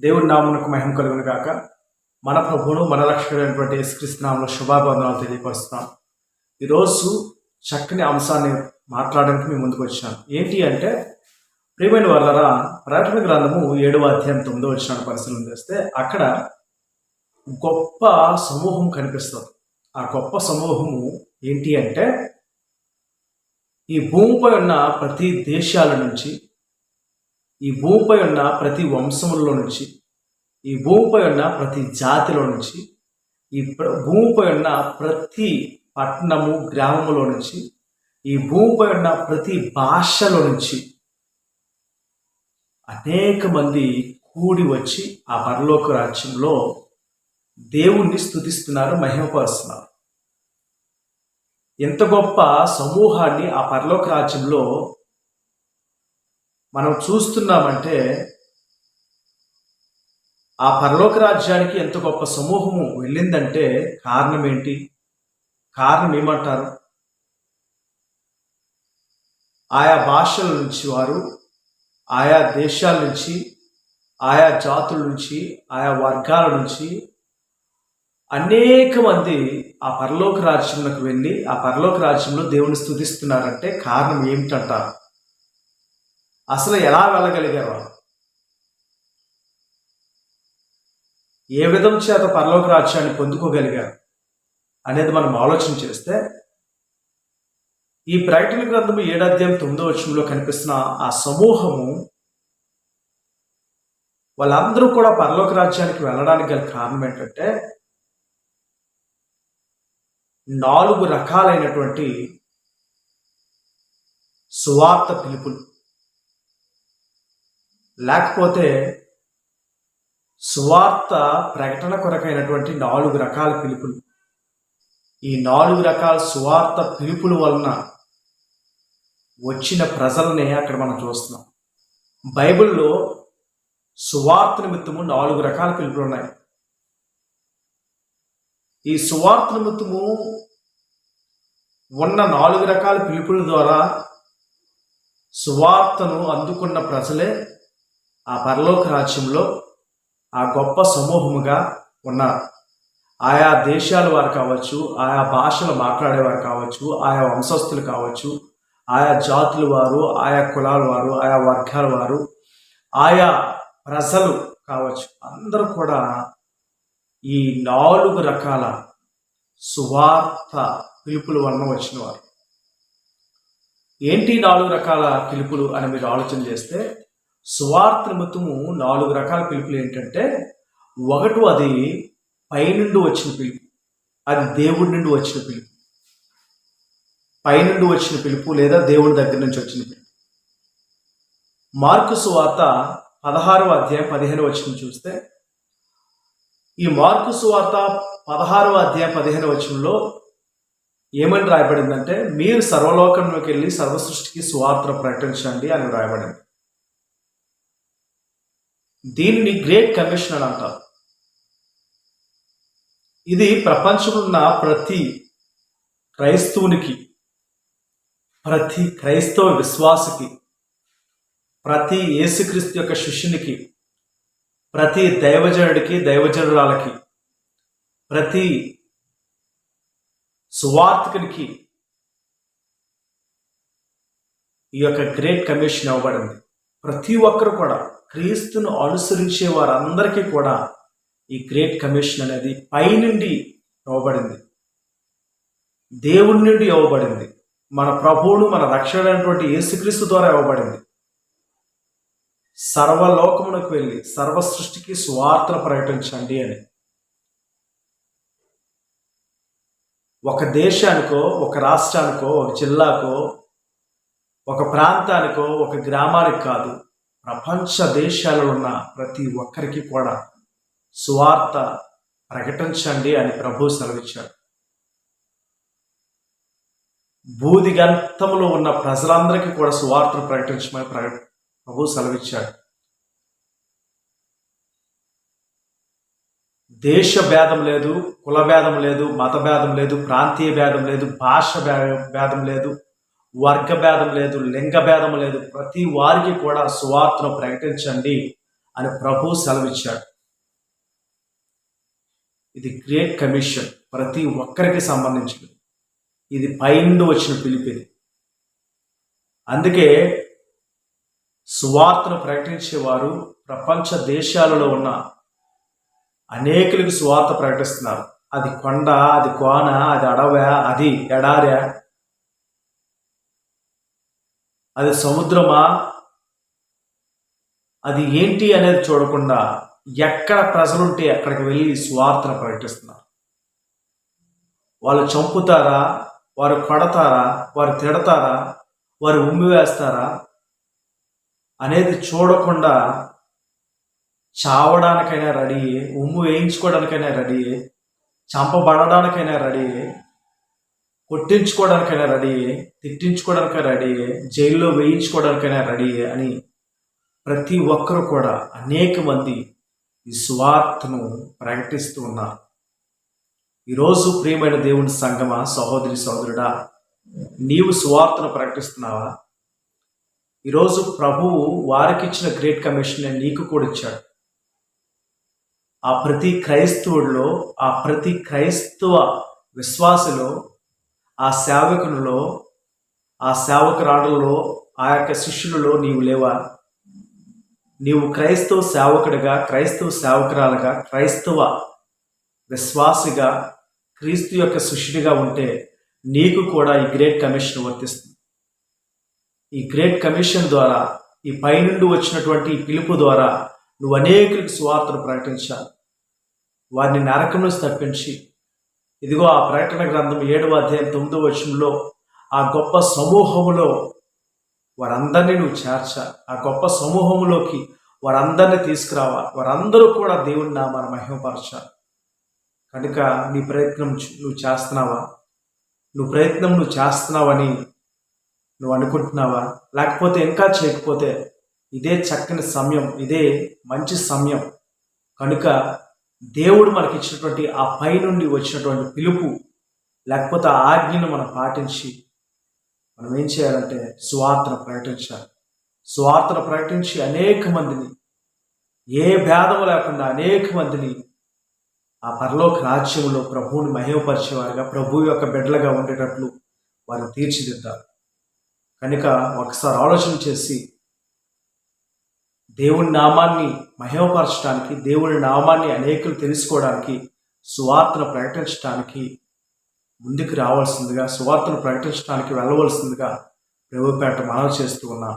దేవుడి నామమునకు మహిమ కలుగును గాక. మన ప్రభువును మన రక్షకుడైనటువంటి యేసుక్రీస్తు నామములో శుభాభివందనాలు తెలియపరుస్తున్నాను. ఈరోజు చక్కని అంశాన్ని మాట్లాడడానికి మీ ముందుకు వచ్చాను. ఏంటి అంటే, ప్రియమైన వాళ్ళరా, ప్రకటన గ్రంథము 7వ అధ్యాయం 9వ వచనాన్ని పరిశీలన చేస్తే అక్కడ గొప్ప సమూహం కనిపిస్తుంది. ఆ గొప్ప సమూహము ఏంటి అంటే, ఈ భూమిపై ఉన్న ప్రతి దేశాల నుంచి, ఈ భూమిపై ఉన్న ప్రతి వంశములలో నుంచి, ఈ భూమిపై ఉన్న ప్రతి జాతిలో నుంచి, ఈ భూమిపై ఉన్న ప్రతి పట్టణము గ్రామములో నుంచి, ఈ భూమిపై ఉన్న ప్రతి భాషలో నుంచి అనేక మంది కూడి వచ్చి ఆ పరలోక రాజ్యంలో దేవుణ్ణి స్తుతిస్తున్నారు, మహిమపరుస్తున్నారు. ఎంత గొప్ప సమూహాన్ని ఆ పరలోక రాజ్యంలో మనం చూస్తున్నామంటే, ఆ పరలోక రాజ్యానికి ఎంత గొప్ప సమూహము వెళ్ళిందంటే కారణం ఏంటి? కారణం ఏమంటారు? ఆయా భాషల నుంచి వారు, ఆయా దేశాల నుంచి, ఆయా జాతుల నుంచి, ఆయా వర్గాల నుంచి అనేక మంది ఆ పరలోక రాజ్యంలోకి వెళ్ళి ఆ పరలోక రాజ్యంలో దేవుని స్తుతిస్తున్నారంటే కారణం ఏమిటంటారు? అసలు ఎలా వెళ్ళగలిగారు? ఏ విధం చేత పరలోక రాజ్యాన్ని పొందుకోగలిగారు అనేది మనం ఆలోచన చేస్తే, ఈ ప్రకటన గ్రంథము 7వ అధ్యాయం 9వ వచనంలో కనిపిస్తున్న ఆ సమూహము, వాళ్ళందరూ కూడా పరలోక రాజ్యానికి వెళ్ళడానికి గల కారణం ఏంటంటే, 4 రకాలైనటువంటి సువార్త పిలుపులు, లేకపోతే సువార్త ప్రకటన కొరకైనటువంటి 4 రకాల పిలుపులు. ఈ 4 రకాల సువార్త పిలుపుల వలన వచ్చిన ప్రజలనే అక్కడ మనం చూస్తున్నాం. బైబిల్లో సువార్త నిమిత్తము 4 రకాల పిలుపులు ఉన్నాయి. ఈ సువార్త నిమిత్తము ఉన్న 4 రకాల పిలుపుల ద్వారా సువార్తను అందుకున్న ప్రజలే ఆ పరలోక రాజ్యంలో ఆ గొప్ప సమూహముగా ఉన్నారు. ఆయా దేశాల వారు కావచ్చు, ఆయా భాషలు మాట్లాడేవారు కావచ్చు, ఆయా వంశస్థులు కావచ్చు, ఆయా జాతుల వారు, ఆయా కులాల వారు, ఆయా వర్గాల వారు, ఆయా ప్రజలు కావచ్చు, అందరూ కూడా ఈ 4 రకాల సువార్త పిలుపుల వలన వచ్చిన వారు. ఏంటి 4 రకాల పిలుపులు అని మీరు ఆలోచన చేస్తే, సువార్త నిమిత్తము 4 రకాల పిలుపులు ఏంటంటే, ఒకటి అది పైనుండి వచ్చిన పిలుపు, అది దేవుడి నుండి వచ్చిన పిలుపు. పైనుండి వచ్చిన పిలుపు లేదా దేవుడి దగ్గర నుంచి వచ్చిన పిలుపు. మార్కు సువార్త 16వ అధ్యాయం 15వ వచనం చూస్తే, ఈ మార్కు సువార్త 16వ అధ్యాయం 15వ వచనంలో ఏమని రాయబడిందంటే, మీరు సర్వలోకంలోకి వెళ్ళి సర్వ సృష్టికి సువార్త ప్రకటించండి అని రాయబడింది. దీనిని గ్రేట్ కమిషన్ అని అంటారు. ఇది ప్రపంచంలో ఉన్న ప్రతి క్రైస్తవునికి, ప్రతి క్రైస్తవ విశ్వాసికి, ప్రతి యేసుక్రీస్తు యొక్క శిష్యునికి, ప్రతి దైవజనుడికి, దైవజనురాలకి, ప్రతి సువార్తికునికి ఈ యొక్క గ్రేట్ కమిషన్ ఇవ్వబడింది. ప్రతి ఒక్కరు కూడా, క్రీస్తును అనుసరించే వారందరికీ కూడా ఈ గ్రేట్ కమిషన్ అనేది పైనుండి ఇవ్వబడింది, దేవుడి నుండి ఇవ్వబడింది, మన ప్రభువును మన రక్షకుడైనటువంటి యేసుక్రీస్తు ద్వారా ఇవ్వబడింది. సర్వలోకమునకు వెళ్ళి సర్వ సృష్టికి సువార్తను ప్రకటించండి అని. ఒక దేశానికో, ఒక రాష్ట్రానికో, ఒక జిల్లాకో, ఒక ప్రాంతానికో, ఒక గ్రామానికి కాదు, ప్రపంచ దేశాలలో ఉన్న ప్రతి ఒక్కరికి కూడా సువార్త ప్రకటించండి అని ప్రభు సెలవిచ్చాడు. భూదిగంతములో ఉన్న ప్రజలందరికీ కూడా సువార్తను ప్రకటించమని ప్రభు సెలవిచ్చాడు. దేశ భేదం లేదు, కుల భేదం లేదు, మత భేదం లేదు, ప్రాంతీయ భేదం లేదు, భాష భేదం లేదు, వర్గ భేదం లేదు, లింగ భేదం లేదు. ప్రతి వారికి కూడా సువార్తను ప్రకటించండి అని ప్రభు సెలవిచ్చాడు. ఇది గ్రేట్ కమిషన్, ప్రతి ఒక్కరికి సంబంధించింది. ఇది పైనుండి వచ్చిన పిలుపు ఇది. అందుకే సువార్తను ప్రకటించేవారు ప్రపంచ దేశాలలో ఉన్న అనేకులకు సువార్త ప్రకటిస్తున్నారు. అది కొండ, అది కోన, అది అడవ, అది ఎడార్య, అది సముద్రమా, అది ఏంటి అనేది చూడకుండా ఎక్కడ ప్రజలుంటే అక్కడికి వెళ్ళి సువార్తను ప్రకటిస్తున్నారు. వాళ్ళు చంపుతారా, వారు కొడతారా, వారు తిడతారా, వారు ఉమ్మి వేస్తారా అనేది చూడకుండా చావడానికైనా రెడీ, ఉమ్ము వేయించుకోవడానికైనా రెడీ, చంపబడడానికైనా రెడీ, కొట్టించుకోవడానికైనా రెడీ, తిట్టించుకోవడానికైనా రెడీ, జైల్లో వేయించుకోవడానికైనా రెడీ అని ప్రతి ఒక్కరు కూడా అనేక మంది ఈ సువార్తను ప్రకటిస్తూ ఉన్నారు. ఈరోజు ప్రియమైన దేవుని సంగమా, సహోదరి సహోదరుడా, నీవు సువార్తను ప్రకటిస్తున్నావా? ఈరోజు ప్రభువు వారికి ఇచ్చిన గ్రేట్ కమిషన్ నీకు కూడా ఇచ్చాడు. ఆ ప్రతి క్రైస్తవుడిలో, ఆ ప్రతి క్రైస్తవ విశ్వాసలో, ఆ సేవకునిలో, ఆ సేవకురాడుల్లో, ఆ యొక్క శిష్యులలో నీవు లేవా? నీవు క్రైస్తవ సేవకుడిగా, క్రైస్తవ సేవకురాలుగా, క్రైస్తవ విశ్వాసిగా, క్రీస్తు యొక్క శిష్యుడిగా ఉంటే నీకు కూడా ఈ గ్రేట్ కమిషన్ వర్తిస్తుంది. ఈ గ్రేట్ కమిషన్ ద్వారా, ఈ పైనుండి వచ్చినటువంటి ఈ పిలుపు ద్వారా నువ్వు అనేకులకు సువార్తను ప్రకటించాలి. వారిని నరకం నుంచి తప్పించి, ఇదిగో ఆ ప్రకటన గ్రంథం 7వ అధ్యాయం 9వ వచనంలో ఆ గొప్ప సమూహములో వారందరినీ నువ్వు చేర్చాలి. ఆ గొప్ప సమూహంలోకి వారందరినీ తీసుకురావాలి. వారందరూ కూడా దేవుని నామాన్ని మహిమపరచాలి. కనుక నీ ప్రయత్నం నువ్వు చేస్తున్నావా? నువ్వు చేస్తున్నావని నువ్వు అనుకుంటున్నావా? లేకపోతే ఇంకా చేయకపోతే ఇదే చక్కని సమయం, ఇదే మంచి సమయం. కనుక దేవుడు మనకి ఇచ్చినటువంటి ఆ పై నుండి వచ్చినటువంటి పిలుపు లేకపోతే ఆ ఆజ్ఞను మనం పాటించి మనం ఏం చేయాలంటే సువార్తను ప్రకటించాలి. సువార్తను ప్రకటించి అనేక మందిని, ఏ భేదము లేకుండా అనేక మందిని ఆ పరలోక రాజ్యంలో ప్రభువుని మహిమపరిచేవారుగా, ప్రభు యొక్క బిడ్డలుగా ఉండేటట్లు వారిని తీర్చిదిద్దాలి. కనుక ఒకసారి ఆలోచన చేసి దేవుని నామాన్ని మహిమపరచడానికి, దేవుని నామాన్ని అనేకులు తెలుసుకోవడానికి, సువార్తను ప్రకటించడానికి ముందుకు రావాల్సిందిగా, సువార్తను ప్రకటించడానికి వెళ్ళవలసిందిగా ప్రభుపేట మనవి చేస్తూ ఉన్నాం.